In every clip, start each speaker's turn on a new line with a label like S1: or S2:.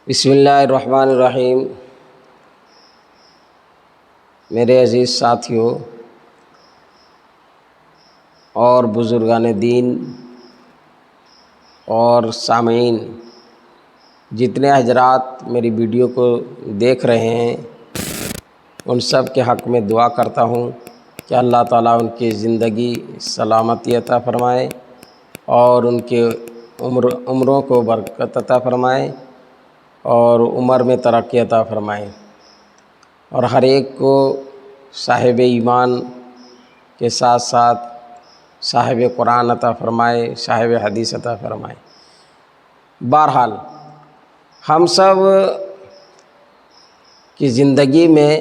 S1: بسم اللہ الرحمن الرحیم۔ میرے عزیز ساتھیوں اور بزرگان دین اور سامعین، جتنے حضرات میری ویڈیو کو دیکھ رہے ہیں ان سب کے حق میں دعا کرتا ہوں کہ اللہ تعالیٰ ان کی زندگی سلامتی عطا فرمائے اور ان کے عمروں کو برکت عطا فرمائے اور عمر میں ترقی عطا فرمائے، اور ہر ایک کو صاحب ایمان کے ساتھ ساتھ صاحب قرآن عطا فرمائے، صاحب حدیث عطا فرمائے۔ بہرحال ہم سب کی زندگی میں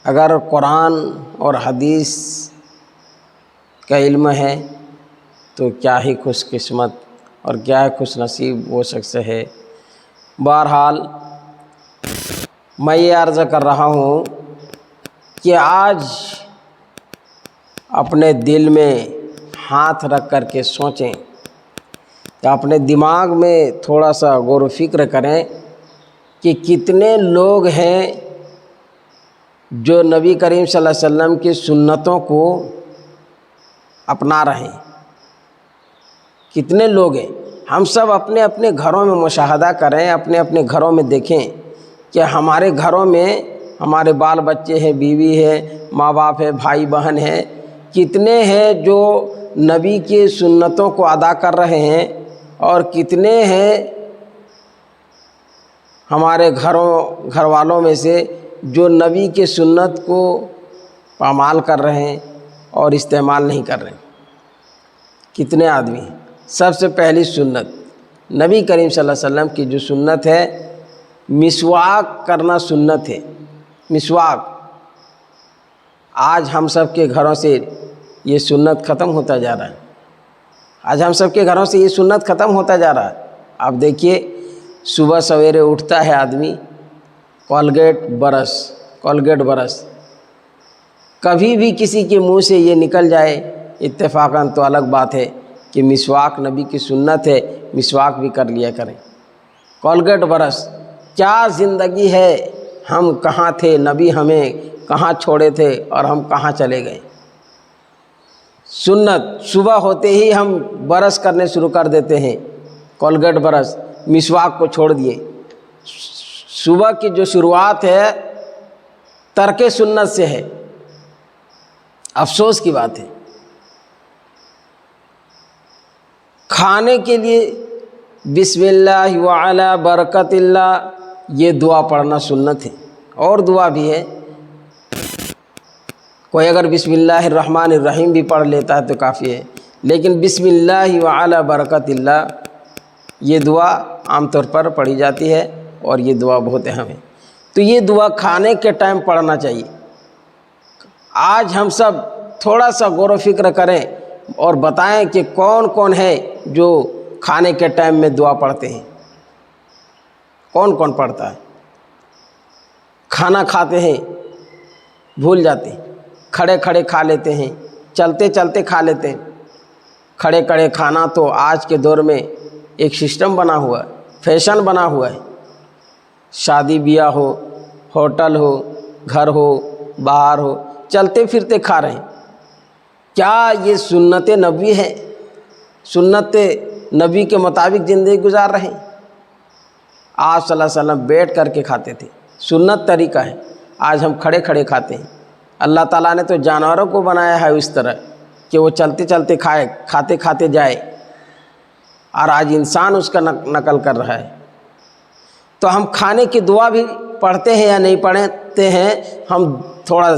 S1: اگر قرآن اور حدیث کا علم ہے تو کیا ہی خوش قسمت اور کیا ہی خوش نصیب وہ شخص ہے۔ بہرحال میں یہ عرض کر رہا ہوں کہ آج اپنے دل میں ہاتھ رکھ کر کے سوچیں، کہ اپنے دماغ میں تھوڑا سا غور و فکر کریں کہ کتنے لوگ ہیں جو نبی کریم صلی اللہ علیہ وسلم کی سنتوں کو اپنا رہے ہیں۔ کتنے لوگ ہیں؟ ہم سب اپنے اپنے گھروں میں مشاہدہ کریں، اپنے اپنے گھروں میں دیکھیں کہ ہمارے گھروں میں ہمارے بال بچے ہیں، بیوی ہے، ماں باپ ہے، بھائی بہن ہیں، کتنے ہیں جو نبی کی سنتوں کو ادا کر رہے ہیں، اور کتنے ہیں ہمارے گھر والوں میں سے جو نبی کی سنت کو پامال کر رہے ہیں اور استعمال نہیں کر رہے ہیں۔ کتنے آدمی ہیں؟ سب سے پہلی سنت نبی کریم صلی اللہ علیہ وسلم کی جو سنت ہے، مسواک کرنا سنت ہے۔ مسواک آج ہم سب کے گھروں سے یہ سنت ختم ہوتا جا رہا ہے۔ آج ہم سب کے گھروں سے یہ سنت ختم ہوتا جا رہا ہے۔ آپ دیکھیے، صبح سویرے اٹھتا ہے آدمی، کولگیٹ برش، کبھی بھی کسی کے منہ سے یہ نکل جائے اتفاقاً تو الگ بات ہے کہ مسواک نبی کی سنت ہے، مسواک بھی کر لیا کریں۔ کولگیٹ برش، کیا زندگی ہے! ہم کہاں تھے، نبی ہمیں کہاں چھوڑے تھے اور ہم کہاں چلے گئے۔ سنت صبح ہوتے ہی ہم برش کرنے شروع کر دیتے ہیں، کولگیٹ برش، مسواک کو چھوڑ دیے۔ صبح کی جو شروعات ہے ترک سنت سے ہے، افسوس کی بات ہے۔ کھانے کے لیے بسم اللہ وعلی برکت اللہ، یہ دعا پڑھنا سنت ہے، اور دعا بھی ہے۔ کوئی اگر بسم اللہ الرحمن الرحیم بھی پڑھ لیتا ہے تو کافی ہے، لیکن بسم اللہ وعلی برکت اللہ یہ دعا عام طور پر پڑھی جاتی ہے، اور یہ دعا بہت اہم ہے۔ تو یہ دعا کھانے کے ٹائم پڑھنا چاہیے۔ آج ہم سب تھوڑا سا غور و فکر کریں اور بتائیں کہ کون کون ہے جو کھانے کے ٹائم میں دعا پڑھتے ہیں۔ کون کون پڑھتا ہے؟ کھانا کھاتے ہیں بھول جاتے ہیں، کھڑے کھڑے کھا لیتے ہیں، چلتے چلتے کھا لیتے ہیں۔ کھڑے کھڑے کھانا تو آج کے دور میں ایک سسٹم بنا ہوا ہے، فیشن بنا ہوا ہے۔ شادی بیاہ ہو، ہوٹل ہو، گھر ہو، باہر ہو، چلتے پھرتے کھا رہے ہیں۔ کیا یہ سنت نبی ہے؟ سنت نبی کے مطابق زندگی گزار رہے ہیں؟ آپ صلی اللہ علیہ وسلم بیٹھ کر کے کھاتے تھے، سنت طریقہ ہے۔ آج ہم کھڑے کھڑے کھاتے ہیں۔ اللہ تعالیٰ نے تو جانوروں کو بنایا ہے اس طرح کہ وہ چلتے چلتے کھائے، کھاتے کھاتے جائے، اور آج انسان اس کا نقل کر رہا ہے۔ تو ہم کھانے کی دعا بھی پڑھتے ہیں یا نہیں پڑھتے ہیں؟ ہم تھوڑا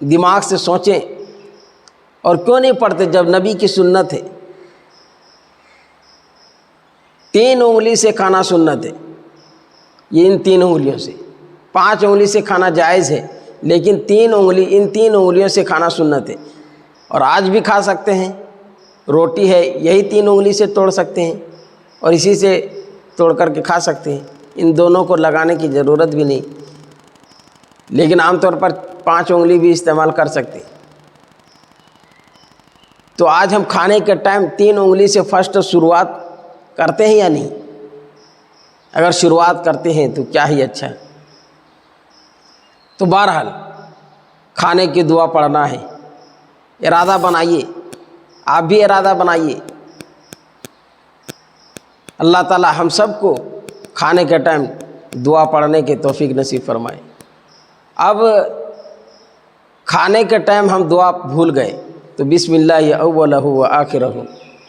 S1: دماغ سے سوچیں، اور کیوں نہیں پڑھتے جب نبی کی سنت ہے؟ 3 انگلی سے کھانا سنت ہے، یہ ان 3 انگلیوں سے۔ 5 انگلی سے کھانا جائز ہے، لیکن ان 3 انگلیوں سے کھانا سنت ہے۔ اور آج بھی کھا سکتے ہیں، روٹی ہے یہی 3 انگلی سے توڑ سکتے ہیں، اور اسی سے توڑ کر کے کھا سکتے ہیں، ان دونوں کو لگانے کی ضرورت بھی نہیں، لیکن عام طور پر 5 انگلی بھی استعمال کر سکتے ہیں۔ تو آج ہم کھانے کے ٹائم 3 انگلی سے فرسٹ شروعات کرتے ہیں یا نہیں؟ اگر شروعات کرتے ہیں تو کیا ہی اچھا ہے۔ تو بہرحال کھانے کی دعا پڑھنا ہے، ارادہ بنائیے، آپ بھی ارادہ بنائیے۔ اللہ تعالی ہم سب کو کھانے کے ٹائم دعا پڑھنے کی توفیق نصیب فرمائے۔ اب کھانے کے ٹائم ہم دعا بھول گئے تو بسم اللہ اولہ و آخرہ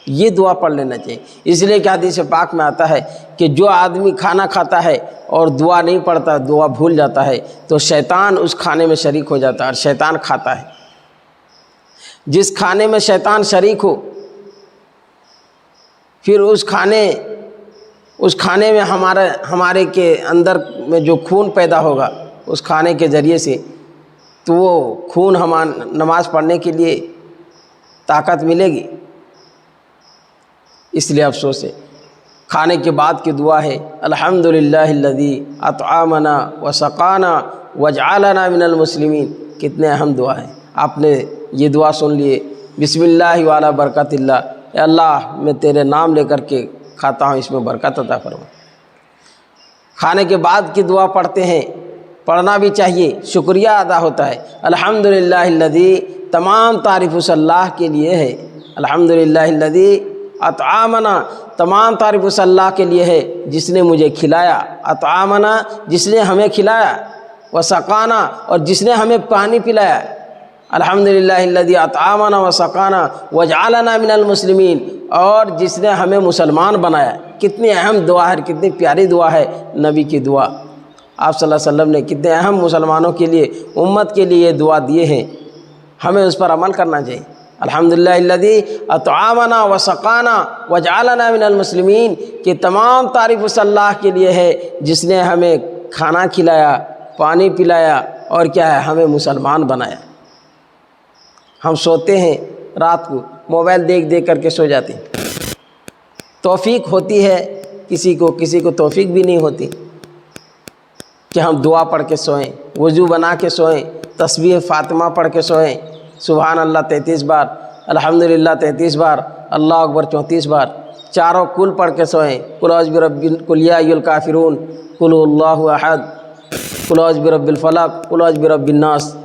S1: یہ دعا پڑھ لینا چاہیے، اس لیے کہ حدیث پاک میں آتا ہے کہ جو آدمی کھانا کھاتا ہے اور دعا نہیں پڑھتا، دعا بھول جاتا ہے، تو شیطان اس کھانے میں شریک ہو جاتا ہے اور شیطان کھاتا ہے۔ جس کھانے میں شیطان شریک ہو، پھر اس کھانے میں ہمارے کے اندر میں جو خون پیدا ہوگا اس کھانے کے ذریعے سے، تو وہ خون نماز پڑھنے کے لیے طاقت ملے گی۔ اس لیے افسوس ہے۔ کھانے کے بعد کی دعا ہے الحمدللہ الذی اطعمنا وسقانا وجعلنا من المسلمین۔ کتنے اہم دعا ہے، آپ نے یہ دعا سن لیے، بسم اللہ وعلی برکت اللہ، اے اللہ میں تیرے نام لے کر کے کھاتا ہوں، اس میں برکت عطا فرما۔ کھانے کے بعد کی دعا پڑھتے ہیں، پڑھنا بھی چاہیے، شکریہ ادا ہوتا ہے۔ الحمدللہ الذی، تمام تعریف اس اللہ کے لیے ہے۔ الحمدللہ الذی اطعمنا، تمام تعریف اس اللہ کے لیے ہے جس نے مجھے کھلایا، اطعمنا جس نے ہمیں کھلایا، وسقانا اور جس نے ہمیں پانی پلایا۔ الحمدللہ الذی اطعمنا وسقانا وجعلنا من المسلمین، اور جس نے ہمیں مسلمان بنایا۔ کتنی اہم دعا ہے، کتنی پیاری دعا ہے نبی کی دعا۔ آپ صلی اللہ علیہ وسلم نے کتنے اہم مسلمانوں کے لیے، امت کے لیے دعا دیے ہیں، ہمیں اس پر عمل کرنا چاہیے۔ الحمدللہ الذی اطعمنا وسقانا وجعلنا من المسلمین، کہ تمام تعریف اس اللہ کے لیے ہے جس نے ہمیں کھانا کھلایا، پانی پلایا، اور کیا ہے، ہمیں مسلمان بنایا۔ ہم سوتے ہیں رات کو موبائل دیکھ دیکھ کر کے سو جاتے ہیں، توفیق ہوتی ہے کسی کو توفیق بھی نہیں ہوتی کہ ہم دعا پڑھ کے سوئیں، وضو بنا کے سوئیں، تسبیح فاطمہ پڑھ کے سوئیں، سبحان اللہ 33 بار، الحمدللہ 33 بار، اللہ اکبر 34 بار، چاروں کل پڑھ کے سوئیں، قل اعوذ برب، قل یا ایھا الکافرون، قل هو اللہ احد، قل اعوذ برب الفلق، قل اعوذ برب الناس۔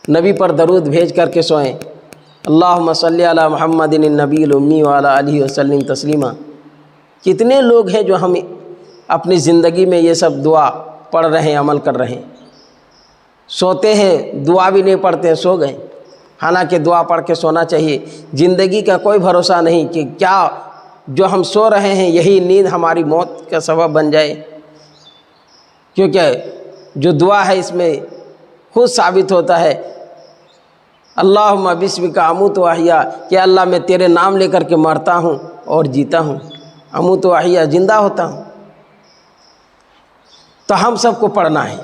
S1: نبی پر درود بھیج کر کے سوئیں، اللہم صلی علی محمد النبی الامی وعلی آلہ وسلم تسلیما۔ کتنے لوگ ہیں جو ہم اپنی زندگی میں یہ سب دعا پڑھ رہے ہیں، عمل کر رہے ہیں، سوتے ہیں دعا بھی نہیں پڑھتے ہیں، سو گئے۔ حالانکہ دعا پڑھ کے سونا چاہیے۔ زندگی کا کوئی بھروسہ نہیں کہ کیا جو ہم سو رہے ہیں یہی نیند ہماری موت کا سبب بن جائے، کیونکہ جو دعا ہے اس میں خود ثابت ہوتا ہے اللہم بسمک اموت و احیا، کہ اللہ میں تیرے نام لے کر کے مرتا ہوں اور جیتا ہوں، اموت و احیا، زندہ ہوتا ہوں۔ تو ہم سب کو پڑھنا ہے،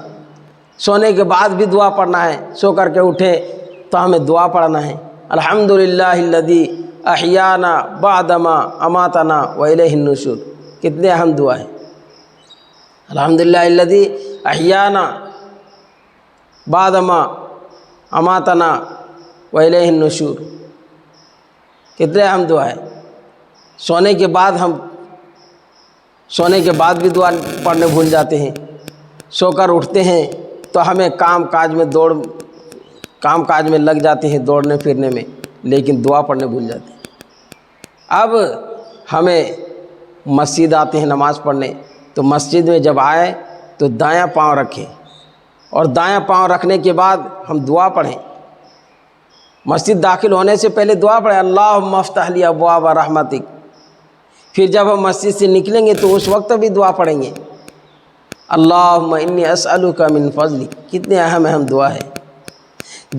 S1: سونے کے بعد بھی دعا پڑھنا ہے، سو کر کے اٹھے تو ہمیں دعا پڑھنا ہے۔ الحمدللہ الذی احیانا بعدما اماتنا والیہ النشور۔ کتنے اہم دعا ہے، الحمدللہ الذی احیانا بعدما اماتنا والیہ النشور۔ کتنے اہم دعا ہے۔ سونے کے بعد بھی دعا پڑھنے بھول جاتے ہیں، سو کر اٹھتے ہیں تو ہمیں کام کاج میں لگ جاتے ہیں، دوڑنے پھرنے میں، لیکن دعا پڑھنے بھول جاتے ہیں۔ اب ہمیں مسجد آتے ہیں نماز پڑھنے، تو مسجد میں جب آئے تو دایاں پاؤں رکھیں، اور دایاں پاؤں رکھنے کے بعد ہم دعا پڑھیں۔ مسجد داخل ہونے سے پہلے دعا پڑھیں اللہم افتح لی ابواب رحمتک۔ پھر جب ہم مسجد سے نکلیں گے تو اس وقت بھی دعا پڑھیں گے اللہم انی اسألک من فضلک۔ کتنے اہم دعا ہے۔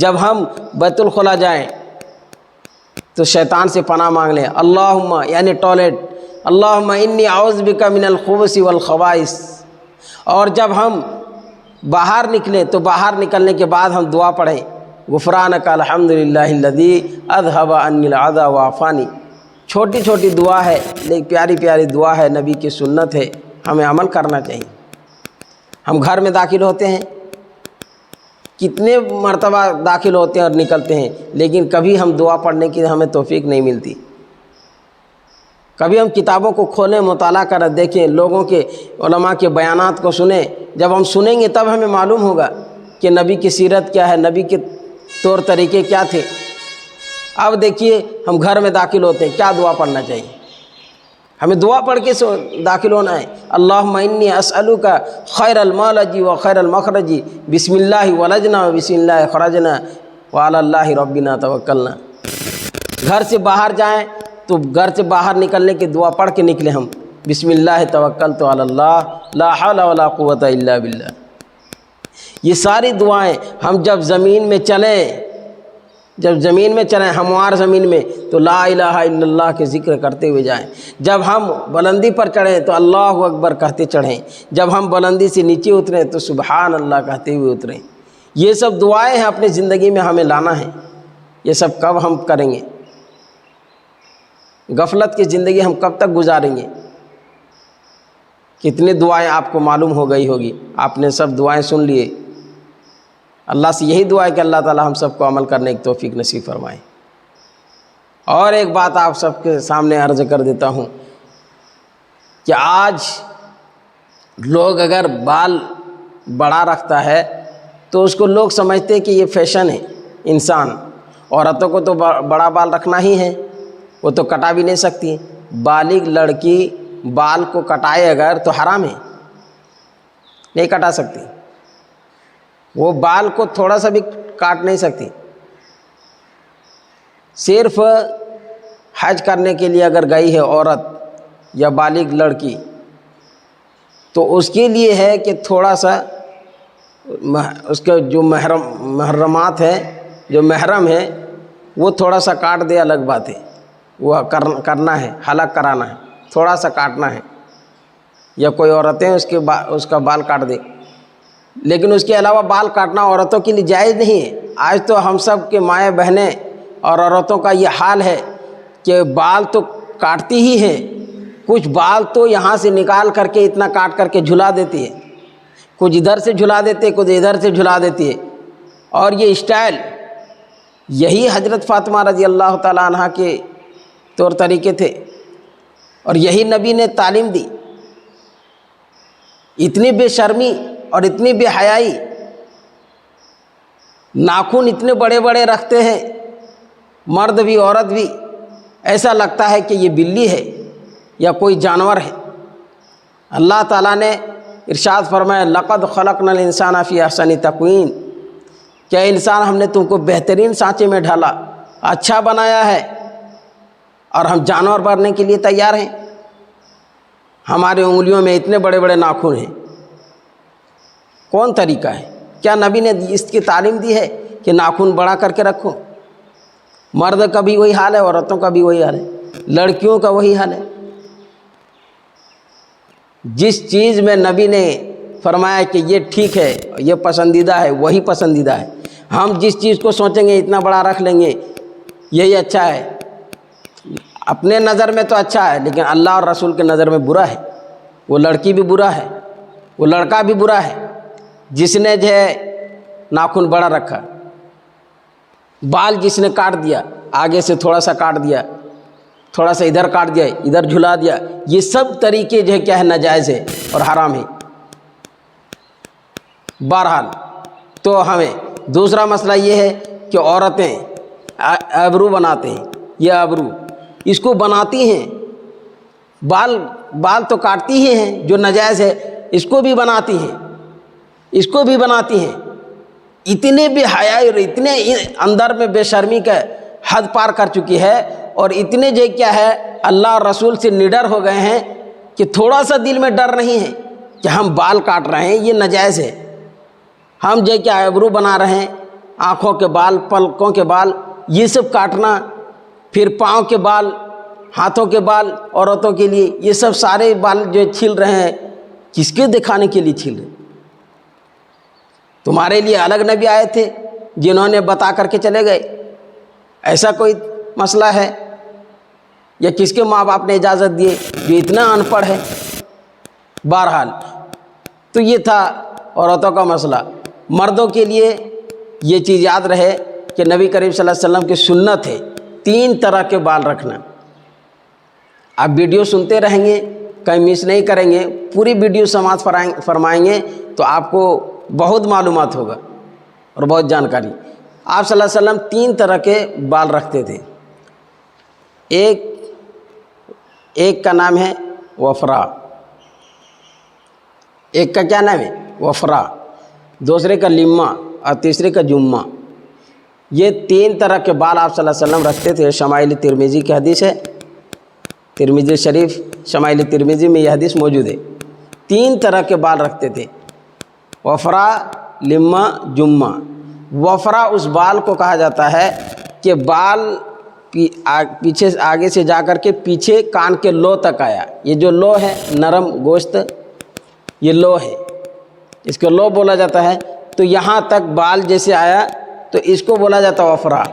S1: جب ہم بیت الخلا جائیں تو شیطان سے پناہ مانگ لیں، اللہم یعنی ٹوائلٹ، اللہم انی اعوذ بک من الخبث والخبائث۔ اور جب ہم باہر نکلیں تو باہر نکلنے کے بعد ہم دعا پڑھیں غفرانک الحمدللہ الذی اذھب عنی العذا وعافانی۔ چھوٹی چھوٹی دعا ہے لیکن پیاری پیاری دعا ہے، نبی کی سنت ہے، ہمیں عمل کرنا چاہیے۔ ہم گھر میں داخل ہوتے ہیں، کتنے مرتبہ داخل ہوتے ہیں اور نکلتے ہیں، لیکن کبھی ہم دعا پڑھنے کی ہمیں توفیق نہیں ملتی۔ کبھی ہم کتابوں کو کھولیں، مطالعہ کریں، دیکھیں، لوگوں کے علماء کے بیانات کو سنیں. جب ہم سنیں گے تب ہمیں معلوم ہوگا کہ نبی کی سیرت کیا ہے، نبی کے طور طریقے کیا تھے. اب دیکھیے ہم گھر میں داخل ہوتے ہیں، کیا دعا پڑھنا چاہیے؟ ہمیں دعا پڑھ کے داخل ہونا ہے. اللہم انی اسألک خیر المولج و خیر المخرج، بسم اللہ ولجنا و بسم اللہ خرجنا وعلی اللہ ربنا توکلنا. گھر سے باہر جائیں تو گھر سے باہر نکلنے کی دعا پڑھ کے نکلیں ہم، بسم اللہ توکلت علی اللہ لا حول ولا قوت الا باللہ. یہ ساری دعائیں ہم جب زمین میں چلیں، ہموار زمین میں، تو لا الہ الا اللہ کے ذکر کرتے ہوئے جائیں. جب ہم بلندی پر چڑھیں تو اللہ اکبر کہتے چڑھیں. جب ہم بلندی سے نیچے اتریں تو سبحان اللہ کہتے ہوئے اتریں. یہ سب دعائیں ہیں اپنی زندگی میں ہمیں لانا ہے. یہ سب کب ہم کریں گے؟ غفلت کی زندگی ہم کب تک گزاریں گے؟ کتنی دعائیں آپ کو معلوم ہو گئی ہوگی، آپ نے سب دعائیں سن لیے. اللہ سے یہی دعا ہے کہ اللہ تعالی ہم سب کو عمل کرنے کی توفیق نصیب فرمائے. اور ایک بات آپ سب کے سامنے عرض کر دیتا ہوں کہ آج لوگ اگر بال بڑا رکھتا ہے تو اس کو لوگ سمجھتے ہیں کہ یہ فیشن ہے. انسان، عورتوں کو تو بڑا بال رکھنا ہی ہے، وہ تو کٹا بھی نہیں سکتی. بالغ لڑکی بال کو کٹائے اگر تو حرام ہے، نہیں کٹا سکتی. وہ بال کو تھوڑا سا بھی کاٹ نہیں سکتی. صرف حج کرنے کے لیے اگر گئی ہے عورت یا بالغ لڑکی تو اس کے لیے ہے کہ تھوڑا سا اس کے جو محرمات ہیں، جو محرم ہے، وہ تھوڑا سا کاٹ دے، الگ بات ہے. وہ کرنا ہے، حلق کرانا ہے، تھوڑا سا کاٹنا ہے. یا کوئی عورتیں اس کا بال کاٹ دے، لیکن اس کے علاوہ بال کاٹنا عورتوں کے لیے جائز نہیں ہے. آج تو ہم سب کے مائیں بہنیں اور عورتوں کا یہ حال ہے کہ بال تو کاٹتی ہی ہیں، کچھ بال تو یہاں سے نکال کر کے اتنا کاٹ کر کے جھلا دیتی ہے، کچھ ادھر سے جھلا دیتے، کچھ ادھر سے جھلا دیتی ہے. اور یہ اسٹائل یہی حضرت فاطمہ رضی اللہ تعالیٰ عنہ کے طور طریقے تھے، اور یہی نبی نے تعلیم دی. اتنی بے شرمی اور اتنی بے حیائی، ناخن اتنے بڑے بڑے رکھتے ہیں، مرد بھی عورت بھی، ایسا لگتا ہے کہ یہ بلی ہے یا کوئی جانور ہے. اللہ تعالیٰ نے ارشاد فرمایا لقد خلقنا الانسان فی احسن تقویم، کیا انسان ہم نے تم کو بہترین سانچے میں ڈھالا، اچھا بنایا ہے، اور ہم جانور بننے کے لیے تیار ہیں. ہماری انگلیوں میں اتنے بڑے بڑے ناخن ہیں. کون طریقہ ہے؟ کیا نبی نے اس کی تعلیم دی ہے کہ ناخن بڑا کر کے رکھو؟ مرد کا بھی وہی حال ہے، عورتوں کا بھی وہی حال ہے، لڑکیوں کا وہی حال ہے. جس چیز میں نبی نے فرمایا کہ یہ ٹھیک ہے، یہ پسندیدہ ہے، وہی پسندیدہ ہے. ہم جس چیز کو سوچیں گے اتنا بڑا رکھ لیں گے یہی اچھا ہے، اپنے نظر میں تو اچھا ہے لیکن اللہ اور رسول کے نظر میں برا ہے. وہ لڑکی بھی برا ہے، وہ لڑکا بھی برا ہے جس نے جو ہے ناخن بڑا رکھا. بال جس نے کاٹ دیا، آگے سے تھوڑا سا کاٹ دیا، تھوڑا سا ادھر کاٹ دیا، ادھر جھلا دیا، یہ سب طریقے جو ہے کیا ہے، ناجائز ہے اور حرام ہے. بہرحال تو ہمیں دوسرا مسئلہ یہ ہے کہ عورتیں ابرو بناتے ہیں. یہ ابرو اس کو بناتی ہیں، بال تو کاٹتی ہی ہیں جو ناجائز ہے، اس کو بھی بناتی ہیں، اس کو بھی بناتی ہیں. اتنے بے حیائی اور اتنے اندر میں بے شرمی کا حد پار کر چکی ہے، اور اتنے جو کیا ہے اللہ اور رسول سے نڈر ہو گئے ہیں کہ تھوڑا سا دل میں ڈر نہیں ہے کہ ہم بال کاٹ رہے ہیں، یہ ناجائز ہے. ہم جو کیا ابرو بنا رہے ہیں، آنکھوں کے بال، پلکوں کے بال، یہ سب کاٹنا، پھر پاؤں کے بال، ہاتھوں کے بال عورتوں کے لیے، یہ سب سارے بال جو چھیل رہے ہیں، کس کے دکھانے کے لیے چھیل رہے ہیں؟ تمہارے لیے الگ نبی آئے تھے جنہوں نے بتا کر کے چلے گئے؟ ایسا کوئی مسئلہ ہے؟ یا کس کے ماں باپ نے اجازت دیے جو اتنا ان پڑھ ہے؟ بہرحال تو یہ تھا عورتوں کا مسئلہ. مردوں کے لیے یہ چیز یاد رہے کہ نبی کریم صلی اللہ علیہ وسلم کی سنت ہے 3 طرح کے بال رکھنا. آپ ویڈیو سنتے رہیں گے، کہیں مس نہیں کریں گے، پوری ویڈیو سماعت فرمائیں گے تو آپ کو بہت معلومات ہوگا اور بہت جانکاری۔ آپ صلی اللہ علیہ وسلم 3 طرح کے بال رکھتے تھے۔ ایک کا نام ہے وفرا، ایک کا کیا نام ہے؟ وفرا، دوسرے کا لما اور تیسرے کا جمہ۔ یہ 3 طرح کے بال آپ صلی اللہ علیہ وسلم رکھتے تھے۔ شمائل ترمذی کی حدیث ہے، ترمذی شریف شمائل ترمذی میں یہ حدیث موجود ہے۔ 3 طرح کے بال رکھتے تھے، وفرا، لما، جمہ۔ وفرا اس بال کو کہا جاتا ہے کہ بال پیچھے آگے سے جا کر کے پیچھے کان کے لو تک آیا۔ یہ جو لو ہے، نرم گوشت، یہ لو ہے، اس کو لو بولا جاتا ہے۔ تو یہاں تک بال جیسے آیا تو اس کو بولا جاتا ہے وفرا۔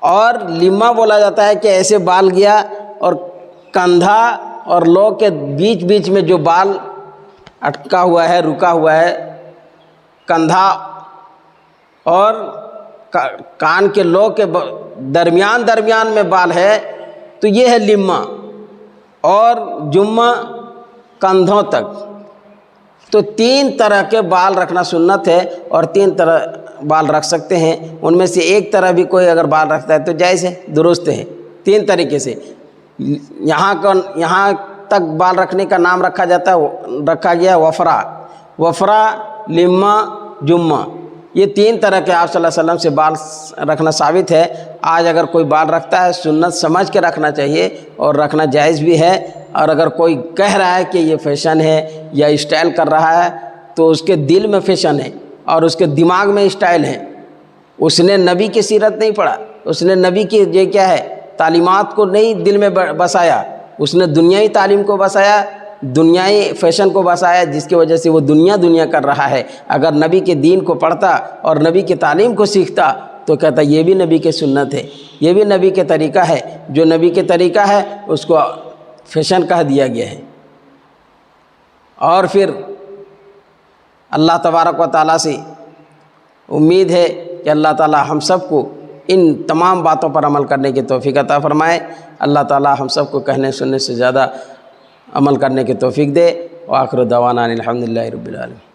S1: اور لما بولا جاتا ہے کہ ایسے بال گیا اور کندھا اور لو کے بیچ بیچ میں جو بال اٹکا ہوا ہے، رکا ہوا ہے، کندھا اور کان کے لو کے درمیان میں بال ہے، تو یہ ہے لما۔ اور جمہ کندھوں تک۔ تو 3 طرح کے بال رکھنا سنت ہے، اور 3 طرح بال رکھ سکتے ہیں۔ ان میں سے ایک طرح بھی کوئی اگر بال رکھتا ہے تو جائز ہے، درست ہے۔ 3 طریقے سے یہاں تک بال رکھنے کا نام رکھا گیا وفرا۔ وفرا، لما، جمہ، یہ 3 طرح کے آپ صلی اللہ علیہ وسلم سے بال رکھنا ثابت ہے۔ آج اگر کوئی بال رکھتا ہے، سنت سمجھ کے رکھنا چاہیے اور رکھنا جائز بھی ہے۔ اور اگر کوئی کہہ رہا ہے کہ یہ فیشن ہے یا اسٹائل کر رہا ہے، تو اس کے دل میں فیشن ہے اور اس کے دماغ میں اسٹائل ہے۔ اس نے نبی کی سیرت نہیں پڑھا، اس نے نبی کی یہ کیا ہے تعلیمات کو نہیں دل میں بسایا، اس نے دنیائی تعلیم کو بسایا، دنیائی فیشن کو بسایا، جس کی وجہ سے وہ دنیا کر رہا ہے۔ اگر نبی کے دین کو پڑھتا اور نبی کی تعلیم کو سیکھتا تو کہتا یہ بھی نبی کی سنت ہے، یہ بھی نبی کے طریقہ ہے۔ جو نبی کے طریقہ ہے اس کو فیشن کہہ دیا گیا ہے۔ اور پھر اللہ تبارک و تعالیٰ سے امید ہے کہ اللہ تعالیٰ ہم سب کو ان تمام باتوں پر عمل کرنے کی توفیق عطا فرمائے۔ اللہ تعالیٰ ہم سب کو کہنے سننے سے زیادہ عمل کرنے کی توفیق دے۔ وآخر دعوانا الحمدللہ رب العالمین۔